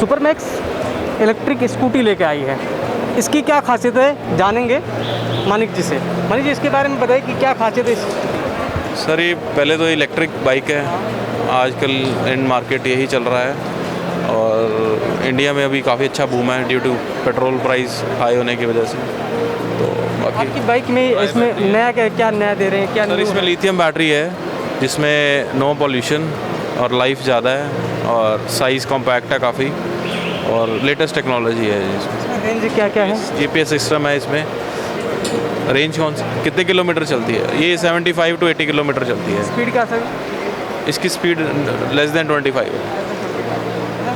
Supermax electric scooty लेके आई है। इसकी क्या खासियत है जानेंगे मानिक जी से। मानिक जी, इसके बारे में बताइए कि क्या खासियत है सर, ये पहले तो इलेक्ट्रिक बाइक है, आजकल इन मार्केट यही चल रहा है और इंडिया में अभी काफ़ी अच्छा बूम है due to petrol price high होने की वजह से। तो बाकी आपकी बाइक में इसमें नया क्या नया दे रहे हैं, क्या सर न्यू इसमें है? लिथियम बैटरी है जिसमें नो पॉल्यूशन और लाइफ ज़्यादा है और साइज़ कॉम्पैक्ट है काफ़ी और लेटेस्ट टेक्नोलॉजी है इसमें। रेंज क्या क्या है? GPS सिस्टम है इसमें। रेंज कौन सी कितने किलोमीटर चलती है? ये 75 to 80 किलोमीटर चलती है। स्पीड क्या सर? इसकी स्पीड लेस देन 25 है।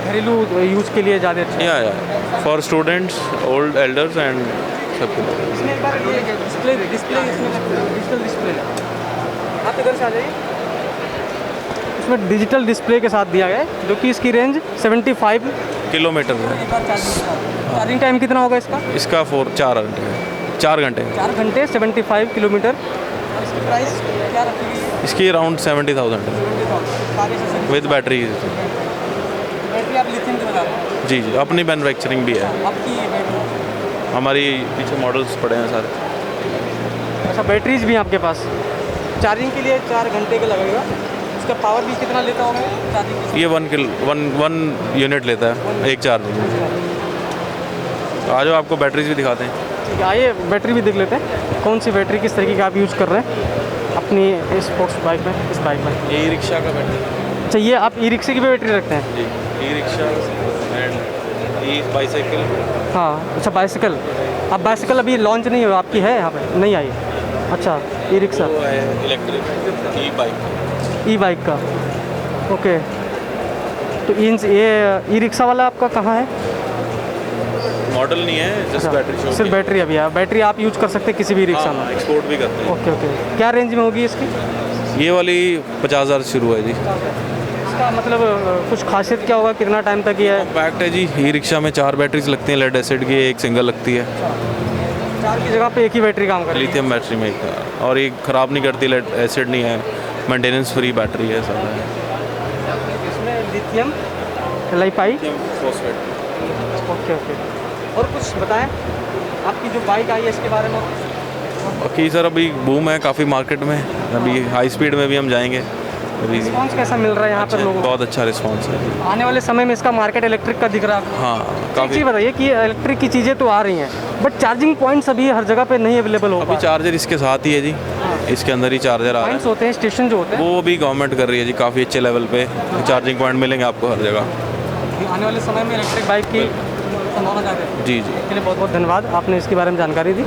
घरेलू यूज़ के लिए ज़्यादा अच्छा है। या for students, old elders and सबके लिए। इसमें एक बार ये डिस्प्ले इसमें डिजिटल डिस्प्ले आप इधर से आ जाइए। इसमें डिजिटल डिस्प्ले के साथ दिया गया है जो कि इसकी रेंज 75 किलोमीटर है। चार्जिंग टाइम कितना होगा इसका? इसका 4 घंटे है। 4 घंटे 4 घंटे 75 किलोमीटर। इसकी प्राइस क्या रखेगी? इसकी अराउंड 70,000 है विद बैटरी। बैटरी आप लिथियम की बता रहे हैं? जी जी, अपनी मैन्युफैक्चरिंग भी है। आपकी बैटरी? हमारी पीछे मॉडल्स पड़े हैं सारे। अच्छा, बैटरीज भी हैं आपके पास। चार्जिंग के लिए 4 घंटे का लगेगा। इसका पावर भी कितना लेता होगा चार्जिंग के? ये 1 यूनिट लेता है एक चार्जिंग में। आ जाओ, आपको बैटरीज भी दिखाते हैं। ठीक है, आइए बैटरी भी देख लेते हैं कौन सी बैटरी किस तरीके का आप यूज़ कर रहे हैं अपनी स्पोर्ट्स बाइक में, इस बाइक में। ये ई रिक्शा का बैटरी। अच्छा, ये आप ई रिक्शे की भी बैटरी रखते हैं? जी, E rickshaw and E bicycle. हाँ, अच्छा बाइसिकल। अब बाइसिकल अभी लॉन्च नहीं हुआ आपकी, है यहाँ पे नहीं आई? अच्छा, ई रिक्शा वो है इलेक्ट्रिक ई बाइक। ई बाइक का, ओके। तो ये ई रिक्शा वाला आपका कहाँ है? मॉडल नहीं है, जस्ट बैटरी शो। सिर्फ बैटरी अभी है। बैटरी आप यूज़ कर सकते हैं किसी भी रिक्शा में? एक्सपोर्ट भी करते हैं। Okay okay. क्या रेंज में होगी इसकी? ये वाली 50,000 शुरू है जी। इसका मतलब कुछ खासियत क्या होगा, कितना टाइम तक ये है? कॉम्पैक्ट है जी। ई रिक्शा में 4 बैटरीज लगती हैं लेड एसिड की, एक सिंगल लगती है। 4 की जगह पे एक ही बैटरी काम कर रही है? लिथियम बैटरी में एक, और ये ख़राब नहीं करती, लेड एसिड नहीं है, मेंटेनेंस फ्री बैटरी है सब है। इसमें lithium LiPi। Phosphate. Okay okay. और कुछ बताएं आपकी जो बाइक आई है इसके बारे में? बाकी सर अभी बूम है काफ़ी मार्केट में, अभी हाई स्पीड में भी हम जाएंगे अभी। रिस्पॉन्स कैसा मिल रहा है यहाँ पर लोगों को? बहुत अच्छा रिस्पॉन्स है। आने वाले समय में इसका मार्केट इलेक्ट्रिक का दिख रहा है? हाँ, एक काफ़ी। चीज़ बताइए कि इलेक्ट्रिक की चीज़ें तो आ रही हैं बट चार्जिंग पॉइंट्स अभी हर जगह पे नहीं अवेलेबल हो अभी चार्जर इसके साथ ही है जी। इसके अंदर ही चार्जर आ रहा पॉइंट्स है। होते हैं, स्टेशन जो होते हैं वो भी गवर्नमेंट कर रही है जी, काफ़ी अच्छे लेवल पे चार्जिंग पॉइंट मिलेंगे आपको हर जगह। आने वाले समय में इलेक्ट्रिक बाइक की संभावना ज़्यादा है। जी जी। इसके लिए बहुत बहुत धन्यवाद, आपने इसके बारे में जानकारी दी।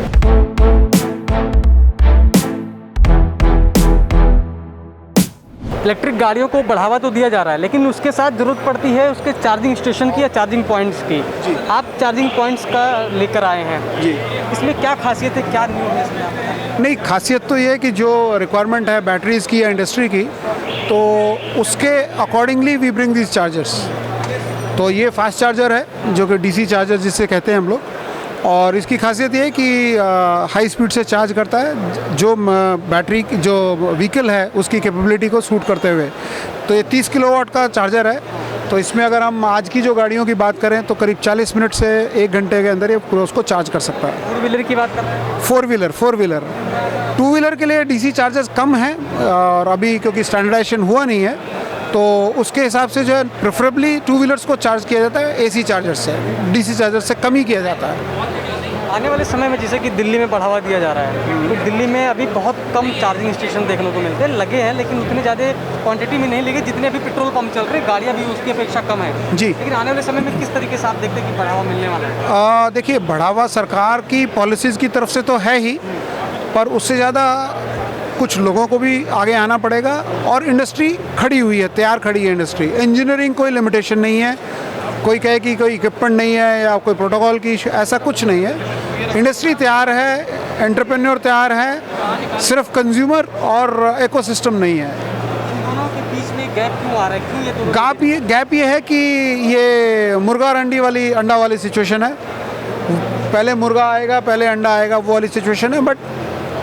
इलेक्ट्रिक गाड़ियों को बढ़ावा तो दिया जा रहा है लेकिन उसके साथ ज़रूरत पड़ती है उसके चार्जिंग स्टेशन की या चार्जिंग पॉइंट्स की। आप चार्जिंग पॉइंट्स का लेकर आए हैं जी। इसमें क्या खासियत है, क्या न्यू है इसमें आपका? नहीं, खासियत तो ये है कि जो रिक्वायरमेंट है बैटरीज़ की या इंडस्ट्री की, तो उसके accordingly we bring this chargers. तो ये फास्ट चार्जर है जो कि DC चार्जर जिसे कहते हैं हम लोग, और इसकी खासियत ये है कि हाई स्पीड से चार्ज करता है जो बैटरी जो व्हीकल है उसकी कैपेबिलिटी को सूट करते हुए। तो ये 30 किलोवाट का चार्जर है। तो इसमें अगर हम आज की जो गाड़ियों की बात करें तो करीब 40 मिनट से 1 घंटे के अंदर ये पूरा उसको चार्ज कर सकता है। 4 व्हीलर की बात कर रहे हैं? 4 व्हीलर 2 व्हीलर के लिए DC चार्जर्स कम हैं और अभी क्योंकि स्टैंडर्डाइजेशन हुआ नहीं है तो उसके हिसाब से जो है प्रेफरेबली 2 व्हीलर्स को चार्ज किया जाता है AC चार्जर से, DC चार्जर से कम ही किया जाता है। आने वाले समय में जैसे कि दिल्ली में बढ़ावा दिया जा रहा है तो दिल्ली में अभी बहुत कम चार्जिंग स्टेशन देखने को मिलते हैं, लगे हैं लेकिन उतनी ज़्यादा क्वांटिटी में नहीं लगे जितने अभी पेट्रोल पंप चल रहे हैं, गाड़ियाँ भी उसकी अपेक्षा कम है जी। लेकिन आने वाले समय में किस तरीके से आप देखते हैं कि बढ़ावा मिलने वाला है? देखिए, बढ़ावा सरकार की पॉलिसीज़ की तरफ से तो है ही, पर उससे ज़्यादा कुछ लोगों को भी आगे आना पड़ेगा और इंडस्ट्री खड़ी हुई है, तैयार खड़ी है इंडस्ट्री। इंजीनियरिंग कोई लिमिटेशन नहीं है, कोई कहे कि कोई इक्विपमेंट नहीं है या कोई प्रोटोकॉल की इशू, ऐसा कुछ नहीं है। इंडस्ट्री तैयार है, एंटरप्रेन्योर तैयार है, सिर्फ कंज्यूमर और इकोसिस्टम नहीं है। दोनों के बीच में गैप क्यों आ रहा है, क्यों ये दोनों गैप ये है कि ये मुर्गा और अंडा वाली सिचुएशन है। पहले मुर्गा आएगा पहले अंडा आएगा, वो वाली सिचुएशन है। बट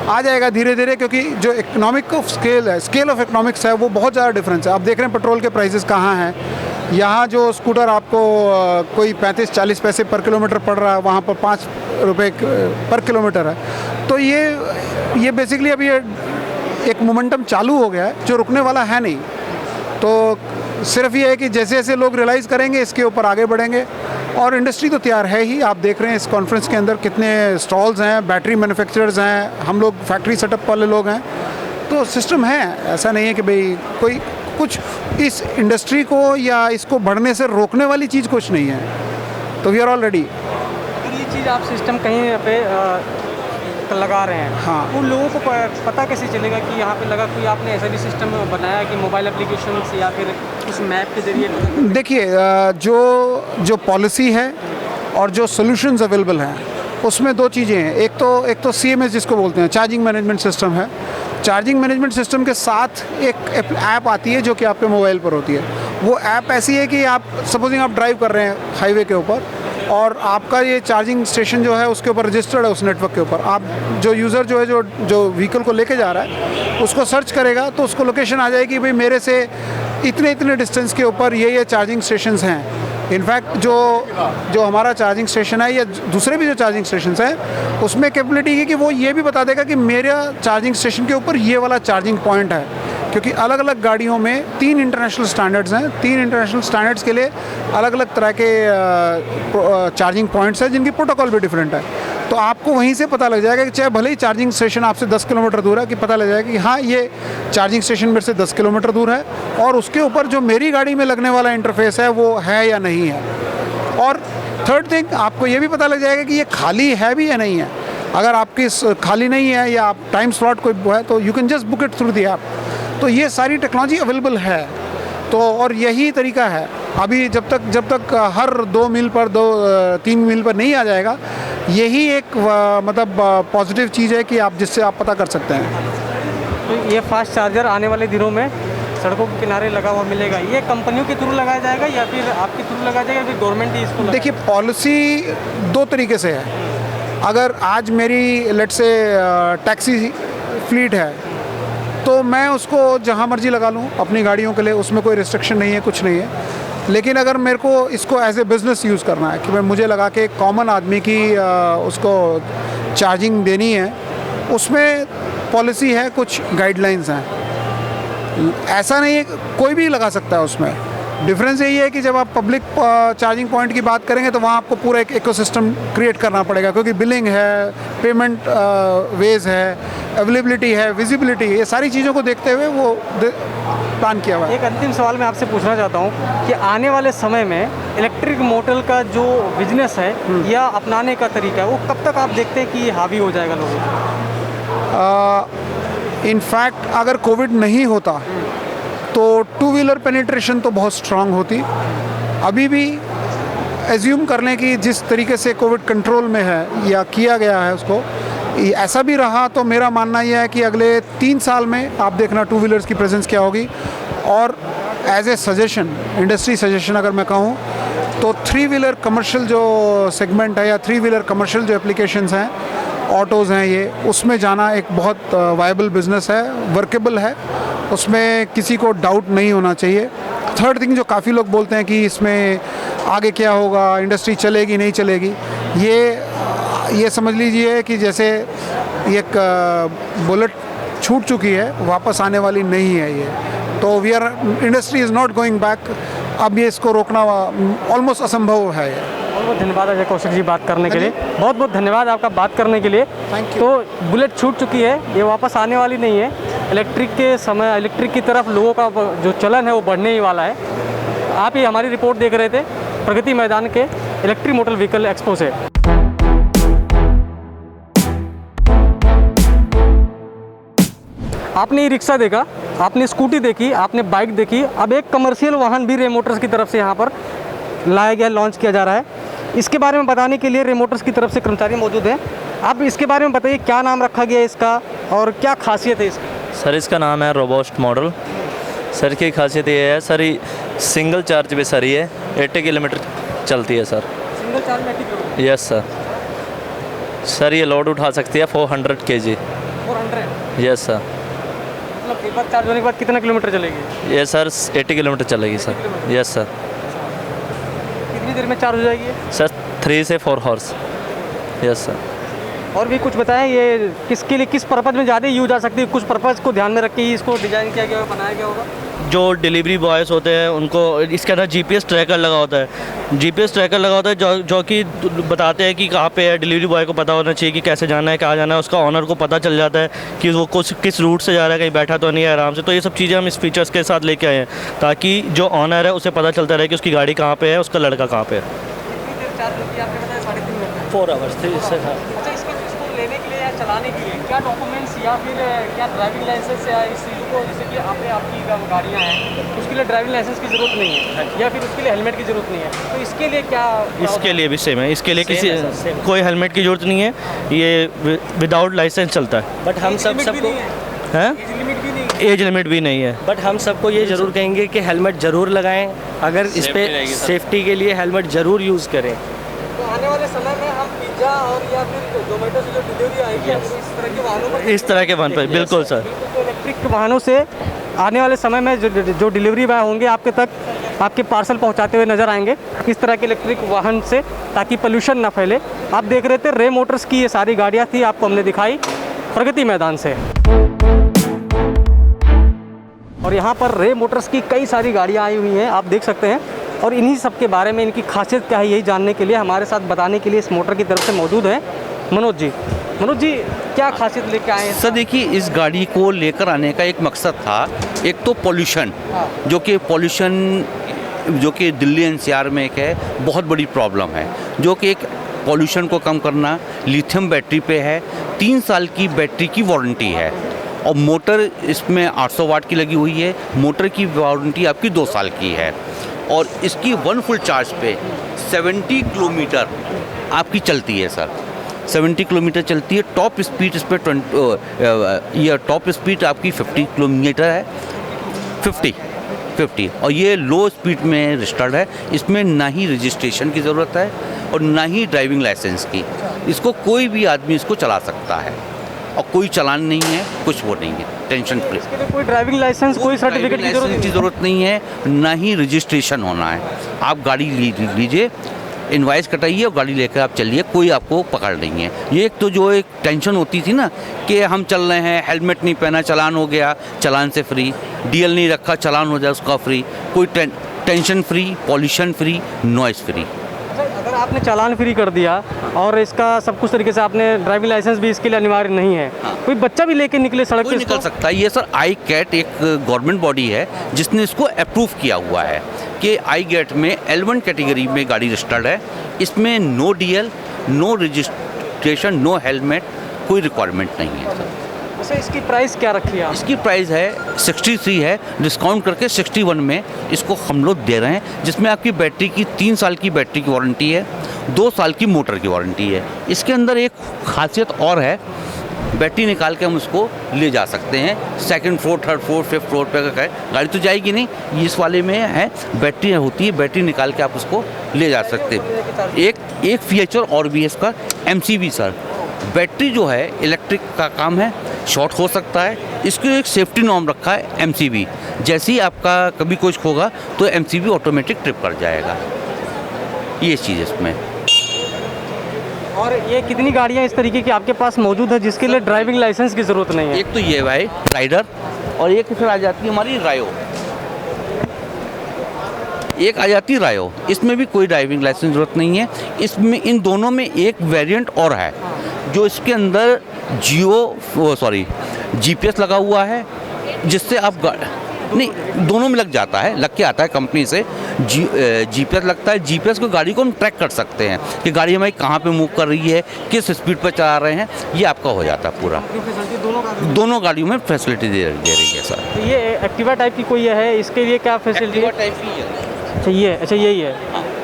आ जाएगा धीरे धीरे, क्योंकि जो इकोनॉमिक स्केल ऑफ इकोनॉमिक्स है वो बहुत ज़्यादा डिफरेंस है। आप देख रहे हैं पेट्रोल के प्राइसेस कहाँ हैं, यहाँ जो स्कूटर आपको कोई 35-40 पैसे पर किलोमीटर पड़ रहा है, वहाँ पर 5 रुपये पर किलोमीटर है। तो ये बेसिकली अभी एक मोमेंटम चालू हो गया है जो रुकने वाला है नहीं। तो सिर्फ ये है कि जैसे जैसे लोग रियलाइज़ करेंगे इसके ऊपर आगे बढ़ेंगे। और इंडस्ट्री तो तैयार है ही, आप देख रहे हैं इस कॉन्फ्रेंस के अंदर कितने स्टॉल्स हैं, बैटरी मैन्युफैक्चरर्स हैं, हम लोग फैक्ट्री सेटअप वाले लोग हैं। तो सिस्टम है, ऐसा नहीं है कि भाई कोई कुछ इस इंडस्ट्री को या इसको बढ़ने से रोकने वाली चीज़ कुछ नहीं है। तो वी आर ऑल रेडी। ये चीज़ आप सिस्टम कहीं पे लगा रहे हैं, हाँ। उन लोगों को पता कैसे चलेगा कि यहाँ पे लगा? कोई आपने ऐसा भी सिस्टम बनाया कि मोबाइल एप्लीकेशन से या फिर उस मैप के जरिए? देखिए, जो पॉलिसी है और जो सॉल्यूशंस अवेलेबल हैं उसमें दो चीज़ें हैं। एक तो CMS जिसको बोलते हैं, चार्जिंग मैनेजमेंट सिस्टम है। चार्जिंग मैनेजमेंट सिस्टम के साथ एक ऐप आती है जो कि आपके मोबाइल पर होती है। वो ऐप ऐसी है कि आप सपोजिंग आप ड्राइव कर रहे हैं हाईवे के ऊपर और आपका ये चार्जिंग स्टेशन जो है उसके ऊपर रजिस्टर्ड है उस नेटवर्क के ऊपर। आप जो यूज़र जो है जो व्हीकल को लेके जा रहा है उसको सर्च करेगा तो उसको लोकेशन आ जाएगी, भाई मेरे से इतने डिस्टेंस के ऊपर ये चार्जिंग स्टेशंस हैं। इनफैक्ट जो हमारा चार्जिंग स्टेशन है या दूसरे भी जो चार्जिंग स्टेशंस हैं उसमें कैपेबिलिटी है कि वो ये भी बता देगा कि मेरा चार्जिंग स्टेशन के ऊपर ये वाला चार्जिंग पॉइंट है। क्योंकि अलग अलग गाड़ियों में 3 इंटरनेशनल स्टैंडर्ड्स हैं, 3 इंटरनेशनल स्टैंडर्ड्स के लिए अलग अलग तरह के चार्जिंग पॉइंट्स हैं जिनकी प्रोटोकॉल भी डिफरेंट है। तो आपको वहीं से पता लग जाएगा कि चाहे भले ही चार्जिंग स्टेशन आपसे 10 किलोमीटर दूर है, कि पता लग जाएगा कि हाँ ये चार्जिंग स्टेशन मेरे से 10 किलोमीटर दूर है और उसके ऊपर जो मेरी गाड़ी में लगने वाला इंटरफेस है वो है या नहीं है। और थर्ड थिंग, आपको ये भी पता लग जाएगा कि ये खाली है भी या नहीं है। अगर आपकी खाली नहीं है या आप टाइम स्लॉट कोई है तो you can just book it through the app. तो ये सारी टेक्नोलॉजी अवेलेबल है। तो और यही तरीका है अभी, जब तक हर 2 मील पर 3 मील पर नहीं आ जाएगा, यही एक मतलब पॉजिटिव चीज़ है कि आप जिससे आप पता कर सकते हैं। तो ये फास्ट चार्जर आने वाले दिनों में सड़कों के किनारे लगा हुआ मिलेगा। ये कंपनियों के थ्रू लगाया जाएगा या फिर आपके थ्रू लगाया जाएगा या फिर गवर्नमेंट ही इसको? देखिए, पॉलिसी 2 तरीके से है। अगर आज मेरी लेट से टैक्सी फ्लीट है तो मैं उसको जहाँ मर्जी लगा लूँ अपनी गाड़ियों के लिए, उसमें कोई रिस्ट्रिक्शन नहीं है, कुछ नहीं है। लेकिन अगर मेरे को इसको एज ए बिज़नेस यूज़ करना है कि मैं मुझे लगा के कॉमन आदमी की उसको चार्जिंग देनी है, उसमें पॉलिसी है, कुछ गाइडलाइंस हैं। ऐसा नहीं है कोई भी लगा सकता है उसमें। डिफरेंस यही है कि जब आप पब्लिक चार्जिंग पॉइंट की बात करेंगे तो वहाँ आपको पूरा एक इकोसिस्टम क्रिएट करना पड़ेगा, क्योंकि बिलिंग है, पेमेंट वेज है, अवेलेबिलिटी है, विजिबिलिटी, ये सारी चीज़ों को देखते हुए वो प्लान किया हुआ है। एक अंतिम सवाल मैं आपसे पूछना चाहता हूँ कि आने वाले समय में इलेक्ट्रिक मोटर का जो बिजनेस है या अपनाने का तरीका है वो कब तक आप देखते हैं कि ये हावी हो जाएगा लोगों पर? इनफैक्ट अगर कोविड नहीं होता तो 2 व्हीलर पेनिट्रेशन तो बहुत स्ट्रांग होती। अभी भी एज्यूम कर लें कि जिस तरीके से कोविड कंट्रोल में है या किया गया है उसको, ऐसा भी रहा तो मेरा मानना यह है कि अगले 3 साल में आप देखना 2 व्हीलर्स की प्रेजेंस क्या होगी। और as a suggestion, industry suggestion अगर मैं कहूँ तो 3 व्हीलर कमर्शियल जो सेगमेंट है या 3 व्हीलर कमर्शियल जो एप्लीकेशंस हैं, ऑटोज़ हैं, ये उसमें जाना एक बहुत वायबल बिजनेस है, वर्केबल है, उसमें किसी को डाउट नहीं होना चाहिए। थर्ड थिंग, जो काफ़ी लोग बोलते हैं कि इसमें आगे क्या होगा, इंडस्ट्री चलेगी नहीं चलेगी, ये समझ लीजिए कि जैसे एक बुलेट छूट चुकी है, वापस आने वाली नहीं है ये। तो industry is not going back. अब ये इसको रोकना ऑलमोस्ट असंभव है। बहुत बहुत धन्यवाद अजय कौशिक जी बात करने के लिए। बहुत बहुत धन्यवाद आपका बात करने के लिए। Thank you. तो बुलेट छूट चुकी है, ये वापस आने वाली नहीं है। इलेक्ट्रिक की तरफ लोगों का जो चलन है वो बढ़ने ही वाला है। आप ये हमारी रिपोर्ट देख रहे थे प्रगति मैदान के इलेक्ट्रिक मोटर व्हीकल एक्सपो से। आपने ई रिक्शा देखा, आपने स्कूटी देखी, आपने बाइक देखी, अब एक कमर्शियल वाहन भी रे मोटर्स की तरफ से यहाँ पर लाया गया, लॉन्च किया जा रहा है। इसके बारे में बताने के लिए रे मोटर्स की तरफ से कर्मचारी मौजूद हैं। आप इसके बारे में बताइए, क्या नाम रखा गया है इसका और क्या खासियत है इसकी? सर इसका नाम है रोबोस्ट मॉडल। सर की खासियत ये है सर, सिंगल चार्ज पे सर ये 80 किलोमीटर चलती है सर। सिंगल चार्ज में 80 किलोमीटर? Yes sir. सर ये लोड उठा सकती है 400 kg। 400? Yes sir. मतलब एक बार चार्ज होने के बाद कितना किलोमीटर चलेगी? ये सर 80 किलोमीटर चलेगी सर। Yes sir. कितनी देर में चार्ज हो जाएगी ये? सर 3 से 4 हॉर्स। Yes sir. और भी कुछ बताएं, ये किसके लिए, किस पर्पज़ में ज़्यादा यूज आ सकती है? कुछ पर्पज़ को ध्यान में रख के ही इसको डिज़ाइन किया गया होगा, बनाया गया होगा? जो डिलीवरी बॉयज़ होते हैं उनको इसके अंदर जीपीएस ट्रैकर लगा होता है। जीपीएस ट्रैकर लगा होता है जो कि बताते हैं कि कहाँ पे है। डिलीवरी बॉय को पता होना चाहिए कि कैसे जाना है, कहाँ जाना है। उसका ऑनर को पता चल जाता है कि वो किस रूट से जा रहा है, कहीं बैठा तो नहीं है आराम से। तो ये सब चीज़ें हम इस फीचर्स के साथ लेके आए हैं ताकि जो ऑनर है उसे पता चलता रहे कि उसकी गाड़ी कहाँ पर है, उसका लड़का कहाँ पर है। कितनी देर चार्ज होती है? आपने बताया 3.5 मिनट। 4 आवर्स 3 से। अच्छा, इसको लेने के लिए या चलाने के लिए क्या डॉक्यूमेंट्स या फिर क्या ड्राइविंग लाइसेंस या इस चीज़ को, जैसे कि आपकी गाड़ियाँ हैं उसके लिए ड्राइविंग लाइसेंस की ज़रूरत नहीं है या फिर उसके लिए हेलमेट की ज़रूरत नहीं है, तो इसके लिए क्या? इसके लिए भी सेम है। इसके लिए किसी कोई हेलमेट की ज़रूरत नहीं है, ये विदाउट लाइसेंस चलता है। बट हम सबको हैं एज लिमिट भी नहीं है? एज लिमिट भी नहीं है। बट हम सबको ये ज़रूर कहेंगे कि हेलमेट ज़रूर लगाएं। अगर इस पे सेफ्टी के लिए हेलमेट ज़रूर यूज़ करें। तो आने वाले समय में हम पिज़्ज़ा और या फिर जोमेटो से जो डिलीवरी आएगी इस तरह के वाहनों पर, इस तरह के वाहन पर बिल्कुल सर। तो इलेक्ट्रिक वाहनों से आने वाले समय में जो डिलीवरी बॉय होंगे आपके तक आपके पार्सल पहुंचाते हुए नज़र आएंगे इस तरह के इलेक्ट्रिक वाहन से, ताकि पोल्यूशन ना फैले। आप देख रहे थे रे मोटर्स की ये सारी गाड़ियाँ थी, आपको हमने दिखाई प्रगति मैदान से। और यहाँ पर रे मोटर्स की कई सारी गाड़ियाँ आई हुई हैं, आप देख सकते हैं। और इन्हीं सब के बारे में, इनकी खासियत क्या है, यही जानने के लिए हमारे साथ बताने के लिए इस मोटर की तरफ से मौजूद है मनोज जी। मनोज जी, क्या खासियत लेके आए हैं? सर देखिए, इस गाड़ी को लेकर आने का एक मकसद था। एक तो पॉल्यूशन, जो कि दिल्ली एनसीआर में एक है बहुत बड़ी प्रॉब्लम है, जो कि एक पॉल्यूशन को कम करना। लिथियम बैटरी पे है, 3 साल की बैटरी की वारंटी है और मोटर इसमें 800 वाट की लगी हुई है। मोटर की वारंटी आपकी 2 साल की है और इसकी 1 फुल चार्ज पे 70 किलोमीटर आपकी चलती है सर। 70 किलोमीटर चलती है। टॉप स्पीड इस पर टॉप स्पीड आपकी 50 किलोमीटर है, 50 और ये लो स्पीड में रजिस्टर्ड है। इसमें ना ही रजिस्ट्रेशन की ज़रूरत है और ना ही ड्राइविंग लाइसेंस की। इसको कोई भी आदमी इसको चला सकता है और कोई चालान नहीं है, कुछ वो नहीं है, टेंशन फ्री। इसके लिए कोई ड्राइविंग लाइसेंस, कोई सर्टिफिकेट की ज़रूरत नहीं है, ना ही रजिस्ट्रेशन होना है। आप गाड़ी लीजिए, इनवाइस कटाइए और गाड़ी लेकर आप चलिए, कोई आपको पकड़ नहीं है। ये एक तो जो एक टेंशन होती थी ना कि हम चल रहे हैं, हेलमेट नहीं पहना, चालान हो गया, चालान से फ्री। डीएल नहीं रखा, चालान हो जाए उसका फ्री। कोई tension free, pollution free, noise free. अगर आपने चालान फ्री कर दिया और इसका सब कुछ तरीके से आपने ड्राइविंग लाइसेंस भी इसके लिए अनिवार्य नहीं है, कोई बच्चा भी लेके निकले सड़क पे निकल सकता है। ये सर आई कैट एक गवर्नमेंट बॉडी है जिसने इसको अप्रूव किया हुआ है कि आई कैट में L1 कैटेगरी में गाड़ी रजिस्टर्ड है। इसमें no DL, no registration, no helmet, कोई रिक्वायरमेंट नहीं है सर। वैसे इसकी प्राइस क्या रखी है? इसकी प्राइस है 63 है, डिस्काउंट करके 61 में इसको हम लोग दे रहे हैं, जिसमें आपकी बैटरी की 3 साल की बैटरी की वारंटी है, 2 साल की मोटर की वारंटी है। इसके अंदर एक खासियत और है, बैटरी निकाल के हम उसको ले जा सकते हैं। 2nd floor, 3rd floor, 5th floor पे अगर गाड़ी तो जाएगी नहीं, इस वाले में है बैटरी होती है, बैटरी निकाल के आप उसको ले जा सकते हैं। एक फीचर और भी है इसका, MCB सर। बैटरी जो है इलेक्ट्रिक का काम है, शॉर्ट हो सकता है, इसको एक सेफ्टी नॉर्म रखा है MCB। जैसे ही आपका कभी कुछ होगा तो MCB ऑटोमेटिक ट्रिप कर जाएगा। ये चीज़ इसमें। और ये कितनी गाड़ियाँ इस तरीके की आपके पास मौजूद है जिसके लिए ड्राइविंग लाइसेंस की ज़रूरत नहीं है? एक तो ये भाई राइडर, और एक फिर आ जाती है हमारी रायो। एक आ जाती है रायो, इसमें भी कोई ड्राइविंग लाइसेंस ज़रूरत नहीं है। इसमें इन दोनों में एक वेरिएंट और है जो इसके अंदर GPS लगा हुआ है, जिससे आप नहीं, दोनों में लग जाता है, लग के आता है कंपनी से। GPS लगता है। GPS को गाड़ी को हम ट्रैक कर सकते हैं कि गाड़ी हमारी कहाँ पे मूव कर रही है, किस स्पीड पर चला रहे हैं, ये आपका हो जाता है पूरा। दोनों गाड़ियों में फैसिलिटी दे रही है सर। तो ये एक्टिवा टाइप की कोई है, इसके लिए क्या फैसिलिटी है? टाइप ही है। अच्छा ये, अच्छा यही है,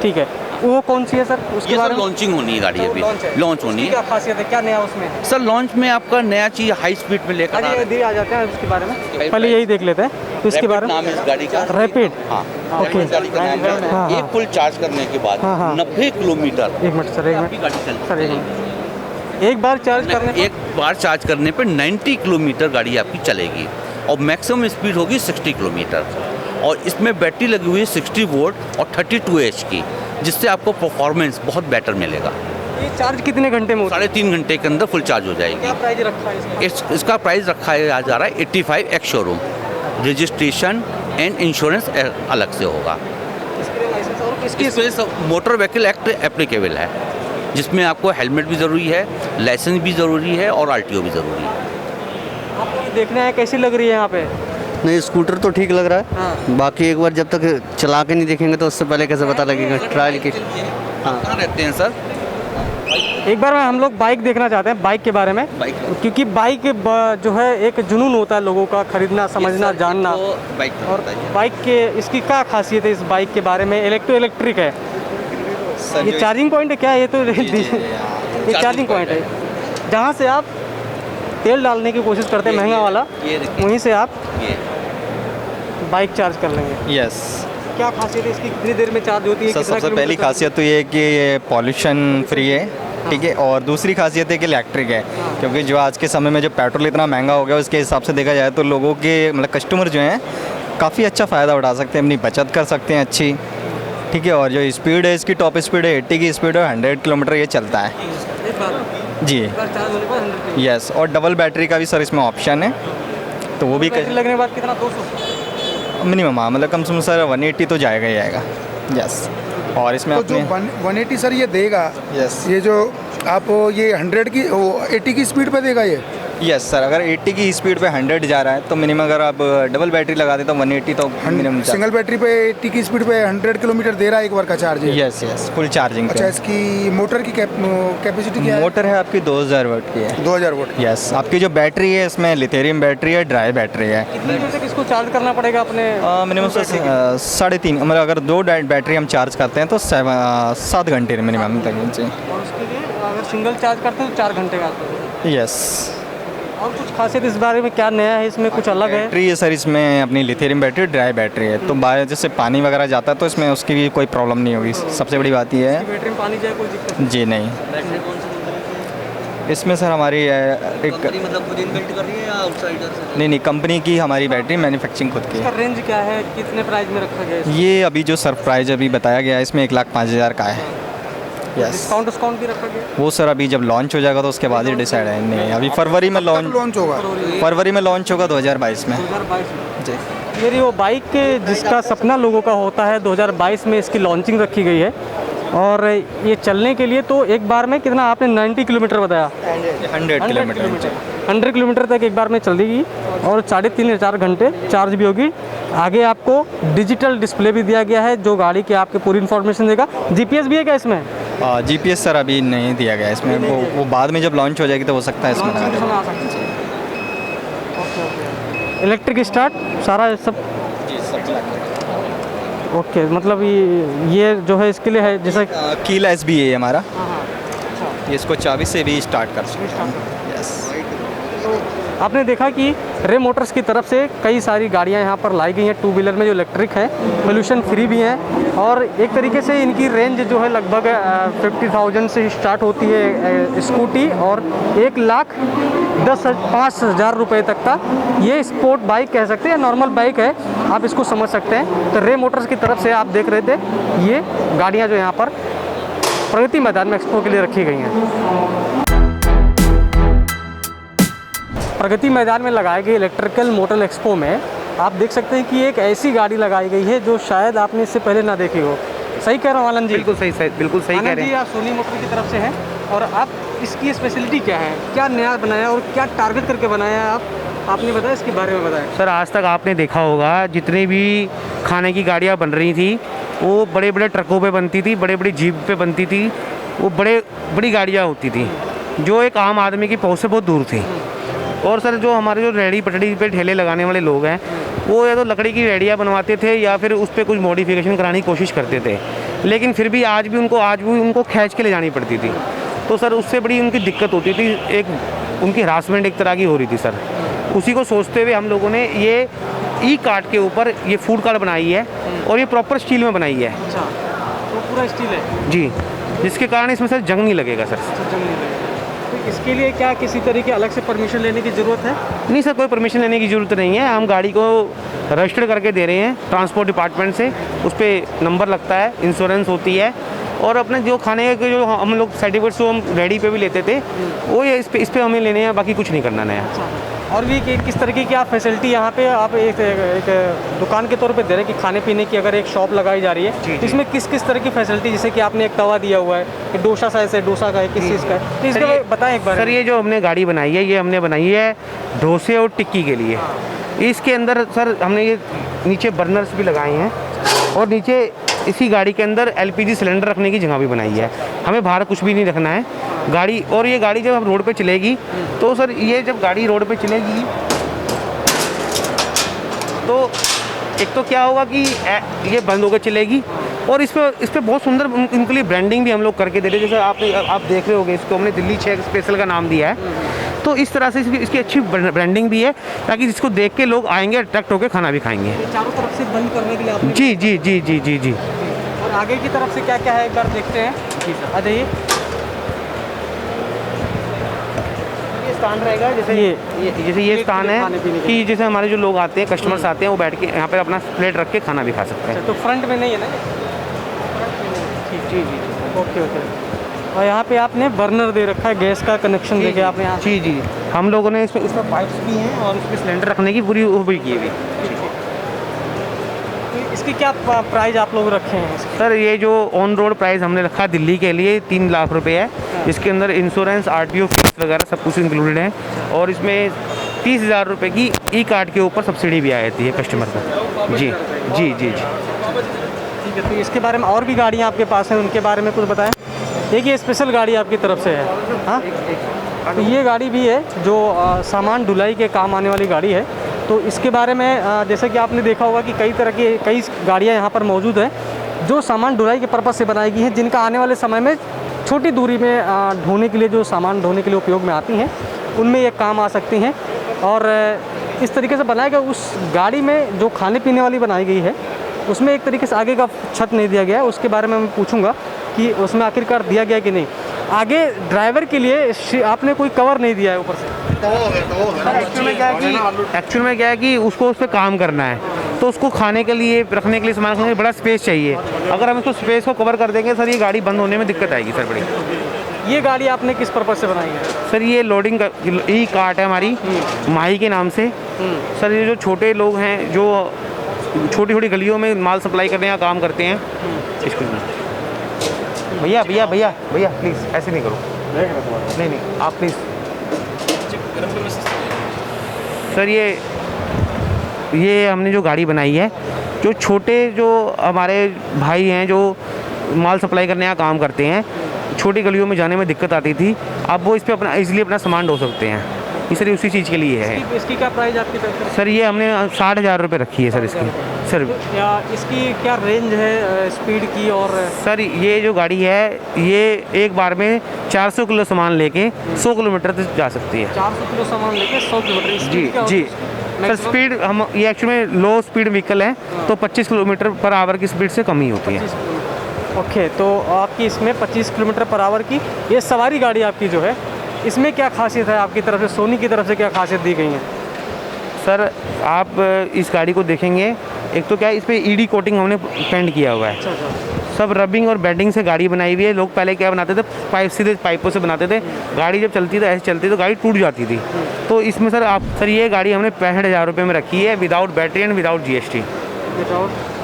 ठीक है। वो कौन सी है सर? उसके बारे में लॉन्चिंग होनी है गाड़ी, अभी लॉन्च होनी है। क्या खासियत है, क्या नया उसमें? सर लॉन्च में आपका नया चीज़ हाई स्पीड में लेकर आ जाते हैं उसके बारे में, पहले यही देख लेते हैं। तो इसके बारे में नाम है इस गाड़ी का, रैपिड। हाँ ओके, गाड़ी का नाम है। हाँ। एक फुल चार्ज करने के बाद 90 किलोमीटर। एक मिनट सर, एक आपकी मिनट गाड़ी चलती सर, एक मिनट। एक बार चार्ज करने एक बार चार्ज करने पे 90 किलोमीटर गाड़ी आपकी चलेगी और मैक्सिमम स्पीड होगी 60 किलोमीटर। और इसमें बैटरी लगी हुई है 60 वोल्ट और 32 H की। जिससे आपको परफॉर्मेंस बहुत बेटर मिलेगा। ये चार्ज कितने घंटे में होता है? 3.5 घंटे के अंदर फुल चार्ज हो जाएगी। क्या प्राइस रखा है इसका? इसका प्राइस रखा जा रहा है 85 ex showroom. Registration and insurance अलग से होगा। इसके लिए लाइसेंस और किसकी इस वजह से मोटर व्हीकल एक्ट एप्लीकेबल है, जिसमें आपको हेलमेट भी ज़रूरी है, लाइसेंस भी ज़रूरी है और RTO भी ज़रूरी है। आपको देखने आए, कैसी लग रही है यहाँ पे? नहीं, स्कूटर तो ठीक लग रहा है। हाँ। बाकी एक बार जब तक चला के नहीं देखेंगे तो उससे पहले कैसे पता लगेगा ट्रायल की। हाँ, कहाँ रहते हैं सर? एक बार हम लोग बाइक देखना चाहते हैं, बाइक के बारे में, क्योंकि बाइक जो है एक जुनून होता है लोगों का, खरीदना, समझना, जानना। और बाइक के इसकी क्या खासियत है इस बाइक के बारे में? इलेक्ट्रिक है, ये चार्जिंग पॉइंट है क्या? ये तो ये चार्जिंग पॉइंट है जहाँ से आप तेल डालने की कोशिश करते हैं महंगा वाला, वहीं से आप बाइक चार्ज कर लेंगे। यस। क्या खासियत है इसकी? कितनी देर में चार्ज होती है? सर, सबसे पहली खासियत तो ये है कि ये पॉल्यूशन फ्री है, ठीक है। और दूसरी खासियत है कि इलेक्ट्रिक है, क्योंकि जो आज के समय में जो पेट्रोल इतना महंगा हो गया, उसके हिसाब से देखा जाए तो लोगों के मतलब कस्टमर जो हैं काफ़ी अच्छा फ़ायदा उठा सकते हैं, अपनी बचत कर सकते हैं अच्छी, ठीक है। और जो स्पीड है इसकी टॉप स्पीड है 80 की स्पीड है, 100 किलोमीटर ये चलता है जी। यस। और डबल बैटरी का भी सर इसमें ऑप्शन है, तो वो भी लगने के बाद कितना? 200 मिनिमम, मतलब कम से कम सर 180 तो जाएगा ही जाएगा। यस। और इसमें तो जो 180 सर ये देगा, यस, ये जो आप ये 100 की 80 की स्पीड पे देगा ये? Yes sir. अगर 80 की स्पीड पे 100 जा रहा है तो मिनिमम अगर आप डबल बैटरी लगा दें तो 180 तो मिनिमम। सिंगल बैटरी पे 80 की स्पीड पे 100 किलोमीटर दे रहा है एक बार का charge? Yes yes, full charging. अच्छा, इसकी मोटर की कैपेसिटी क्या है? मोटर है आपकी 2000 वाट की है। 2000 वाट। यस। आपकी जो बैटरी है इसमें लिथियम बैटरी है, ड्राई बैटरी है। कितनी देर तक इसको चार्ज करना पड़ेगा अपने? मिनिमम 3.5, मतलब अगर 2 बैटरी हम चार्ज करते हैं तो 7 घंटे मिनिमम तक। और उसके लिए अगर सिंगल चार्ज करते हैं तो 4 घंटे का आता है। यस। और कुछ खासियत इस बारे में क्या नया है इसमें? कुछ अलग है? बैटरी है सर इसमें अपनी लिथियम बैटरी, ड्राई बैटरी है, तो बाहर जैसे पानी वगैरह जाता है तो इसमें उसकी भी कोई प्रॉब्लम नहीं होगी। सबसे बड़ी बात ये है। बैटरी में पानी जाए कोई दिक्कत जी नहीं। इसमें सर हमारी एक मतलब खुद इन्वेंट कर रही है या आउटसाइडर से? नहीं, कंपनी की हमारी बैटरी मैन्युफैक्चरिंग खुद की इसका है। रेंज क्या है? कितने प्राइस में रखा गया है? ये अभी जो सर प्राइस अभी बताया गया है इसमें 1,05,000 का है। यस। डिस्काउंट भी रखा गया? वो सर अभी जब लॉन्च हो जाएगा तो उसके बाद ही डिसाइड है। नहीं, अभी फरवरी में लॉन्च होगा। फरवरी में लॉन्च होगा 2022 में। 2022 में जी। मेरी वो बाइक जिसका सपना लोगों का होता है, 2022 में इसकी लॉन्चिंग रखी गई है। और ये चलने के लिए तो एक बार में कितना आपने 90 किलोमीटर बताया? 100 किलोमीटर। 100 किलोमीटर तक एक बार में चल देगी और 3.5 या 4 घंटे चार्ज भी होगी। आगे आपको डिजिटल डिस्प्ले भी दिया गया है जो गाड़ी की आपके पूरी इन्फॉर्मेशन देगा। GPS भी है क्या इसमें? GPS सर अभी नहीं दिया गया इसमें, वो बाद में जब लॉन्च हो जाएगी तो हो सकता है इसमें लगा दें। इलेक्ट्रिक स्टार्ट सारा सब? ओके, मतलब ये जो है इसके लिए है जैसा कीलेस भी है हमारा, ये इसको चाबी से भी स्टार्ट कर सकते हैं। यस। आपने देखा कि रे मोटर्स की तरफ से कई सारी गाड़ियां यहाँ पर लाई गई हैं टू व्हीलर में जो इलेक्ट्रिक है, पोल्यूशन फ्री भी हैं। और एक तरीके से इनकी रेंज जो है लगभग 50,000 से स्टार्ट होती है स्कूटी, और 1,05,000 रुपये तक का ये स्पोर्ट बाइक कह सकते हैं, नॉर्मल बाइक है, आप इसको समझ सकते हैं। तो रे मोटर्स की तरफ से आप देख रहे थे ये गाड़ियाँ जो यहाँ पर प्रगति मैदान में एक्सपो के लिए रखी गई हैं। प्रगति मैदान में लगाए गए इलेक्ट्रिकल मोटर एक्सपो में आप देख सकते हैं कि एक ऐसी गाड़ी लगाई गई है जो शायद आपने इससे पहले ना देखी हो। सही कह रहा हूँ आनंद जी? बिल्कुल सही कह रहे हैं। आप सोनी मोटर की तरफ से हैं और आप इसकी स्पेशलिटी क्या है, क्या नया बनाया और क्या टारगेट करके बनाया आपने बताया, इसके बारे में बताया। सर, आज तक आपने देखा होगा जितनी भी खाने की गाड़ियाँ बन रही थी वो बड़े बड़े ट्रकों पे बनती थी, बड़े बड़ी जीप पे बनती थी, वो बड़ी गाड़ियाँ होती थी जो एक आम आदमी की पहुँच से बहुत दूर थी। और सर, जो हमारे जो रेहड़ी पटड़ी पे ठेले लगाने वाले लोग हैं वो या तो लकड़ी की रेहड़ियाँ बनवाते थे या फिर उस पर कुछ मॉडिफिकेशन कराने की कोशिश करते थे, लेकिन फिर भी आज भी उनको खींच के ले जानी पड़ती थी। तो सर उससे बड़ी उनकी दिक्कत होती थी, एक उनकी हरासमेंट एक तरह की हो रही थी सर। उसी को सोचते हुए हम लोगों ने ये ई कार्ट के ऊपर ये फूड कार्ट बनाई है और ये प्रॉपर स्टील में बनाई है। अच्छा, तो पूरा स्टील है जी, जिसके कारण इसमें सर जंग नहीं लगेगा सर। जंग नहीं लगेगा। तो इसके लिए क्या किसी तरीके अलग से परमिशन लेने की ज़रूरत है? नहीं सर, कोई परमिशन लेने की ज़रूरत नहीं है। हम गाड़ी को रजिस्टर्ड करके दे रहे हैं ट्रांसपोर्ट डिपार्टमेंट से, उस पर नंबर लगता है, इंश्योरेंस होती है और अपने जो खाने के जो हम लोग सर्टिफिकेट्स जो हम रेडी पे भी लेते थे वो ये इस पे हमें लेने हैं, बाकी कुछ नहीं करना नया। और भी किस तरीके की आप फैसिलिटी यहाँ पे आप एक दुकान के तौर पे दे रहे हैं कि खाने पीने की अगर एक शॉप लगाई जा रही है तो इसमें किस किस तरह की फैसिलिटी, जैसे कि आपने एक तवा दिया हुआ है कि डोसा साइज है, डोसा का है, किस चीज़ का है, तो इसका बताएं एक बार। सर ये जो हमने गाड़ी बनाई है ये हमने बनाई है डोसे और टिक्की के लिए। इसके अंदर सर हमने ये नीचे बर्नर्स भी लगाए हैं और नीचे इसी गाड़ी के अंदर LPG सिलेंडर रखने की जगह भी बनाई है। हमें बाहर कुछ भी नहीं रखना है गाड़ी। और ये गाड़ी जब हम रोड पे चलेगी तो सर ये जब गाड़ी रोड पे चलेगी तो एक तो क्या होगा कि ये बंद होकर चलेगी और इस पे बहुत सुंदर इनके लिए ब्रांडिंग भी हम लोग करके दे रहे हैं। जैसे आप देख रहे होंगे इसको हमने दिल्ली चेक स्पेशल का नाम दिया है। तो इस तरह से इसकी अच्छी ब्रांडिंग भी है ताकि जिसको देख के लोग आएंगे अट्रैक्ट होकर खाना भी खाएंगे। चारों तरफ से बंद करने के लिए आपने जी जी जी जी जी जी। और आगे की तरफ से क्या क्या है एक बार देखते हैं। जी सर आ जाइए। ये स्थान रहेगा जैसे ये स्थान है कि जैसे हमारे जो लोग आते हैं कस्टमर्स आते हैं वो बैठ के यहाँ पे अपना प्लेट रख के खाना भी खा सकते हैं। तो फ्रंट में नहीं है ना? जी जी ओके ओके। और यहाँ पे आपने बर्नर दे रखा है, गैस का कनेक्शन देके आपने यहाँ। जी जी हम लोगों ने इसमें पाइप्स भी हैं और इसमें सिलेंडर रखने की पूरी वो भी की हुई। इसकी क्या प्राइस आप लोग रखे हैं? सर ये जो ऑन रोड प्राइस हमने रखा दिल्ली के लिए 3 लाख रुपए है। इसके अंदर इंश्योरेंस RTO फीस वगैरह सब कुछ इंक्लूडेड है और इसमें 30,000 रुपये की ई कार्ड के ऊपर सब्सिडी भी आ जाती है कस्टमर को। जी जी जी जी ठीक है। तो इसके बारे में और भी गाड़ियाँ आपके पास हैं, उनके बारे में कुछ बताएं। एक ये स्पेशल गाड़ी आपकी तरफ से है। हाँ तो ये गाड़ी भी है जो सामान ढुलाई के काम आने वाली गाड़ी है। तो इसके बारे में जैसे कि आपने देखा होगा कि कई गाड़ियाँ यहाँ पर मौजूद हैं जो सामान ढुलाई के पर्पज़ से बनाई गई हैं, जिनका आने वाले समय में छोटी दूरी में ढोने के लिए, जो सामान ढोने के लिए उपयोग में आती हैं, उनमें ये काम आ सकती हैं। और इस तरीके से बनाया गया उस गाड़ी में जो खाने पीने वाली बनाई गई है उसमें एक तरीके से आगे का छत नहीं दिया गया है। उसके बारे में मैं पूछूंगा कि उसमें आखिरकार दिया गया कि नहीं। आगे ड्राइवर के लिए आपने कोई कवर नहीं दिया है ऊपर से। एक्चुअल में क्या है कि उसको उस पर काम करना है तो उसको खाने के लिए रखने के लिए सामान रखने के लिए बड़ा स्पेस चाहिए। अगर हम इसको स्पेस को कवर कर देंगे सर ये गाड़ी बंद होने में दिक्कत आएगी सर बड़ी। ये गाड़ी आपने किस पर्पज़ से बनाई है? सर ये लोडिंग का ई कार्ट है हमारी माही के नाम से। सर ये जो छोटे लोग हैं जो छोटी छोटी गलियों में माल सप्लाई करने का काम करते हैं। भैया भैया भैया भैया प्लीज़ ऐसे नहीं करो। नहीं आप प्लीज़। सर ये हमने जो गाड़ी बनाई है जो छोटे जो हमारे भाई हैं जो माल सप्लाई करने का काम करते हैं, छोटी गलियों में जाने में दिक्कत आती थी, अब वो इस पर अपना इजीली अपना सामान ढो सकते हैं। सर उसी चीज़ के लिए है। इसकी क्या प्राइस आपकी तरफ से? सर ये हमने 60,000 रुपये रखी है सर इसकी। सर या इसकी क्या रेंज है स्पीड की? और सर ये जो गाड़ी है ये एक बार में 400 किलो सामान लेके 100 किलोमीटर तक जा सकती है। 400 किलो सामान लेके 100 किलोमीटर? जी जी सर स्पीड हम ये एक्चुअली में लो स्पीड व्हीकल है तो 25 किलोमीटर पर आवर की स्पीड से कम ही होती है। ओके तो आपकी इसमें 25 किलोमीटर पर आवर की ये सवारी गाड़ी आपकी जो है, इसमें क्या खासियत है आपकी तरफ से, सोनी की तरफ से क्या खासियत दी गई है? सर आप इस गाड़ी को देखेंगे, एक तो क्या है इस पर ईडी कोटिंग हमने पेंट किया हुआ है। सब रबिंग और बेंडिंग से गाड़ी बनाई हुई है। लोग पहले क्या बनाते थे सीधे पाइपों से बनाते थे। गाड़ी जब चलती थी ऐसे चलती तो गाड़ी टूट जाती थी। तो इसमें सर ये गाड़ी हमने 65,000 रुपये में रखी है without battery and without GST।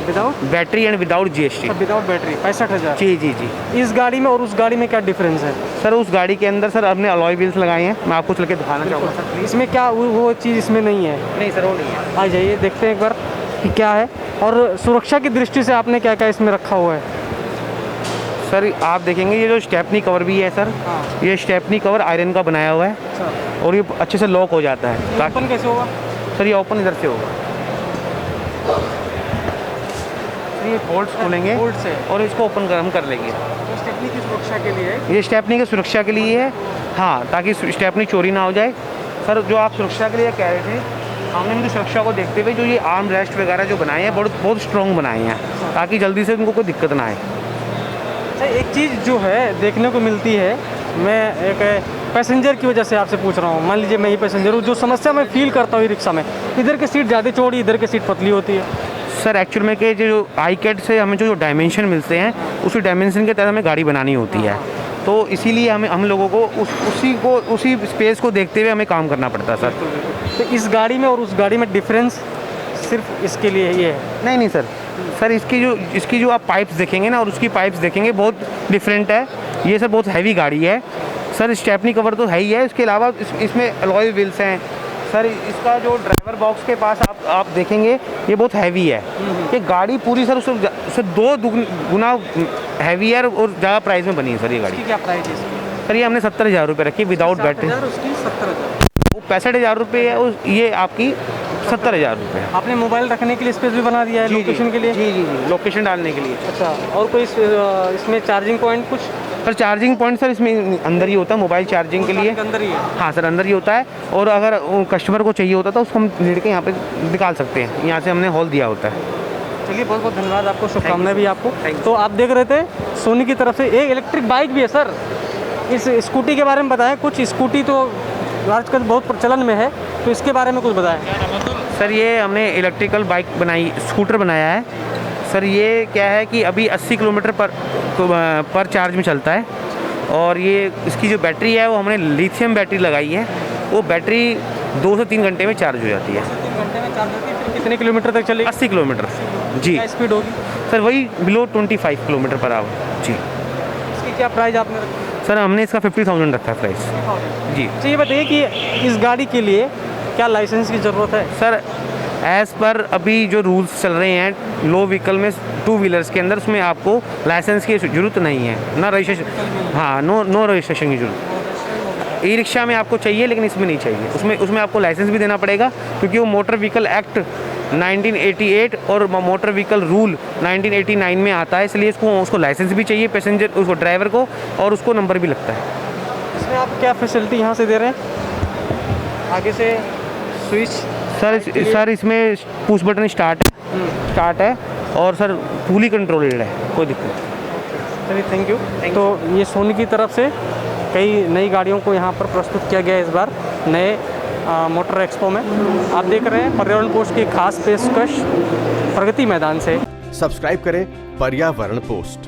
Without battery and without GST। Without battery 65,000। जी जी जी। इस गाड़ी में और उस गाड़ी में क्या डिफरेंस है? सर उस गाड़ी के अंदर सर हमने अलॉय व्हील्स लगाए हैं, मैं आपको चल के दिखाना चाहूँगा सर। इसमें क्या वो चीज़ इसमें नहीं है? नहीं सर वो नहीं है। आ जाइए देखते हैं एक बार कि क्या है। और सुरक्षा की दृष्टि से आपने क्या क्या इसमें रखा हुआ है? सर आप देखेंगे ये जो स्टेपनी कवर भी है सर, ये स्टेपनी कवर आयरन का बनाया हुआ है और ये अच्छे से लॉक हो जाता है। ओपन कैसे होगा? सर ये ओपन इधर से होगा, ये बोल्ट्स खोलेंगे बोल्ट से और इसको ओपन हम कर लेंगे। तो स्टेपनी की सुरक्षा के लिए? ये स्टेपनी की सुरक्षा के लिए है, हाँ, ताकि स्टेपनी चोरी ना हो जाए। सर जो आप सुरक्षा के लिए कह रहे थे, हमने इनकी सुरक्षा को देखते हुए जो ये आर्म रेस्ट वगैरह जो बनाए हैं बहुत स्ट्रॉन्ग बनाए हैं ताकि जल्दी से उनको कोई दिक्कत ना आए। एक चीज़ जो है देखने को मिलती है, मैं एक पैसेंजर की वजह से आपसे पूछ रहा हूँ, मान लीजिए मैं ही पैसेंजर हूँ, जो समस्या मैं फील करता हूँ रिक्शा में, इधर की सीट ज़्यादा चौड़ी, इधर की सीट पतली होती है। सर एक्चुअल में कि जो आई कैट से हमें जो डायमेंशन मिलते हैं उसी डायमेंशन के तहत हमें गाड़ी बनानी होती है, तो इसीलिए हम लोगों को उसी स्पेस को देखते हुए हमें काम करना पड़ता है सर। तो इस गाड़ी में और उस गाड़ी में डिफरेंस सिर्फ इसके लिए ये है? नहीं सर इसकी जो आप पाइप्स देखेंगे ना और उसकी पाइप्स देखेंगे बहुत डिफरेंट है। ये सर बहुत हैवी गाड़ी है सर, स्टेपनी कवर तो है ही है, इसके अलावा इसमें अलॉय व्हील्स हैं सर। इसका जो ड्राइवर बॉक्स के पास आप देखेंगे ये बहुत हैवी है। ये गाड़ी पूरी सर उससे 2 गुना हैवी है और ज़्यादा प्राइस में बनी है सर ये गाड़ी। क्या प्राइस है सर ये हमने 70,000 रुपये रखी विदाउट बैटरी। उसकी 70,000, वो 65,000 रुपये है, ये आपकी 70,000 रुपये है। आपने मोबाइल रखने के लिए स्पेस भी बना दिया है लोकेशन के लिए? जी लोकेशन डालने के लिए। अच्छा, और कोई इसमें चार्जिंग पॉइंट कुछ? सर चार्जिंग पॉइंट सर इसमें अंदर ही होता है, मोबाइल चार्जिंग के लिए अंदर ही है? हाँ सर अंदर ही होता है, और अगर कस्टमर को चाहिए होता तो उसको हम लीड के यहाँ पे निकाल सकते हैं, यहाँ से हमने हॉल दिया होता है। चलिए बहुत बहुत धन्यवाद आपको, शुभकामनाएं भी आपको। तो आप देख रहे थे सोनी की तरफ से एक इलेक्ट्रिक बाइक भी है सर। इस स्कूटी के बारे में बताएं कुछ। स्कूटी तो आजकल बहुत प्रचलन में है, तो इसके बारे में कुछ बताएं। सर ये हमने इलेक्ट्रिकल बाइक बनाई, स्कूटर बनाया है सर। ये क्या है कि अभी 80 किलोमीटर पर चार्ज में चलता है, और ये इसकी जो बैटरी है वो हमने लिथियम बैटरी लगाई है। वो बैटरी 2 से 3 घंटे में चार्ज हो जाती है। 3 घंटे में चार्ज होती है? फिर कितने किलोमीटर तक चलेगी? 80 किलोमीटर जी। क्या स्पीड होगी सर? वही बिलो 25 किलोमीटर पर आवर जी। इसकी क्या प्राइस आपने रखी? सर हमने इसका 50,000 रखा है प्राइस जी। अच्छा ये बताइए कि इस गाड़ी के लिए क्या लाइसेंस की ज़रूरत है? सर एज़ पर अभी जो रूल्स चल रहे हैं लो व्हीकल में 2 व्हीलर्स के अंदर, उसमें आपको लाइसेंस की ज़रूरत नहीं है, ना रजिस्ट्रेशन। हाँ नो रजिस्ट्रेशन की जरूरत। ई रिक्शा में आपको चाहिए लेकिन इसमें नहीं चाहिए। उसमें आपको लाइसेंस भी देना पड़ेगा, क्योंकि वो मोटर व्हीकल एक्ट 1988 और मोटर व्हीकल रूल 1989 में आता है, इसलिए उसको लाइसेंस भी चाहिए पैसेंजर, उसको ड्राइवर को, और उसको नंबर भी लगता है। इसमें आप क्या फैसिलिटी यहाँ से दे रहे हैं? आगे से स्विच सर इसमें पुश बटन स्टार्ट है, और सर फुली कंट्रोल्ड है, कोई दिक्कत नहीं। चलिए थैंक यू। तो ये सोनी की तरफ से कई नई गाड़ियों को यहाँ पर प्रस्तुत किया गया है इस बार नए मोटर एक्सपो में। आप देख रहे हैं पर्यावरण पोस्ट की खास पेशकश प्रगति मैदान से। सब्सक्राइब करें पर्यावरण पोस्ट।